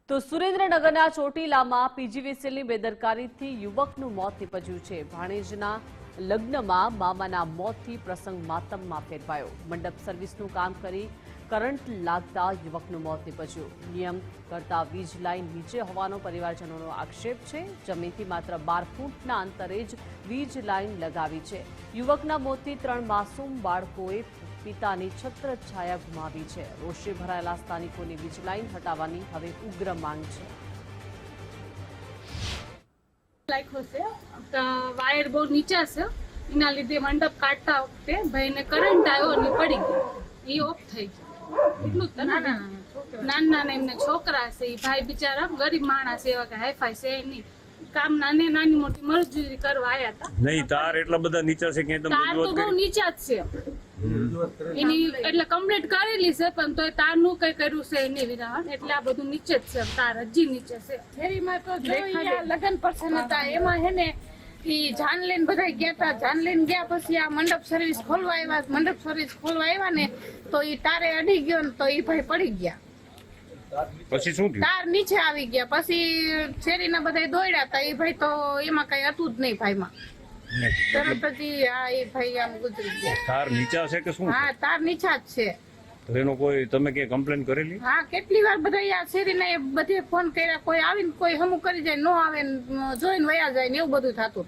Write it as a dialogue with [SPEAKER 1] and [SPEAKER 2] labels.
[SPEAKER 1] તો સુરેન્દ્રનગરના ચોટીલામાં પીજીવીસીએલની બેદરકારીથી યુવકનું મોત નીપજ્યું છે। ભાણેજના લગ્નમાં મામાના મોતથી પ્રસંગ માતમમાં ફેરવાયો। મંડપ સર્વિસનું કામ કરી કરંટ લાગતા યુવકનું મોત નીપજ્યું। નિયમ કરતા વીજ લાઇન નીચે હોવાનો પરિવારજનોનો આક્ષેપ છે। જમીનથી માત્ર 12 ફૂટના અંતરે જ વીજ લાઇન લગાવી છે। યુવકના મોતથી 3 માસૂમ બાળકોએ પિતાની છત્રછાયા ગુમાવી છે। રોષે ભરાયેલા સ્થાનિકોની વીજ લાઇન હટાવવાની હવે ઉગ્ર માંગ છે।
[SPEAKER 2] વાયર બહુ નીચા છે, એના લીધે મંડપ કાઢતા વખતે ભાઈને કરંટ આવ્યો અને પડી ગયો, એ ઓફ થઈ ગયો। એટલું જ નાના એમને છોકરા છે, એ ભાઈ બિચારા ગરીબ માણસ એવા કે હાઈફાઈ છે નહીં, કામ નાની મોટી મજૂરી કરવા આવ્યા હતા।
[SPEAKER 3] નહીં, તાર એટલા બધા નીચા છે કે
[SPEAKER 2] તાર તો બહુ નીચા જ છે, એની એટલે કમ્પ્લીટ કરેલી છે, પણ તોય તારનું કઈ કર્યું છે એની વિના, એટલે આ બધું નીચે જ છે, તાર હજી નીચે છે। ફેરીમાં તો લગ્ન પ્રસંગ હતા, એમાં હે ને ઈ જાન લઈને બધા ગયા હતા। જાન લઈને ગયા પછી આ મંડપ સર્વિસ ખોલવા આવ્યા, મંડપ સર્વિસ ખોલવા આવ્યા ને તો ઈ તારે અડી ગયો ને તો ઈ ભાઈ પડી ગયા।
[SPEAKER 3] પછી શું થયું?
[SPEAKER 2] તાર નીચે આવી ગયા, પછી શેરીના બધા દોડ્યા હતા, એ ભાઈ તો એમાં કઈ હતું જ નહીં ભાઈમાં, તરત જ એ ભાઈ આમ ગુજરી ગયા।
[SPEAKER 3] તાર નીચા છે કે શું?
[SPEAKER 2] હા, તાર નીચા જ છે।
[SPEAKER 3] તો એનો કોઈ તમે કે કમ્પ્લેન કરેલી?
[SPEAKER 2] હા, કેટલી વાર બધા આ શેરીના બધે ફોન કર્યા, કોઈ આવીને કોઈ હમું કરી જાય, નો આવે જોઈને વયા જાય ને એવું બધું થતું।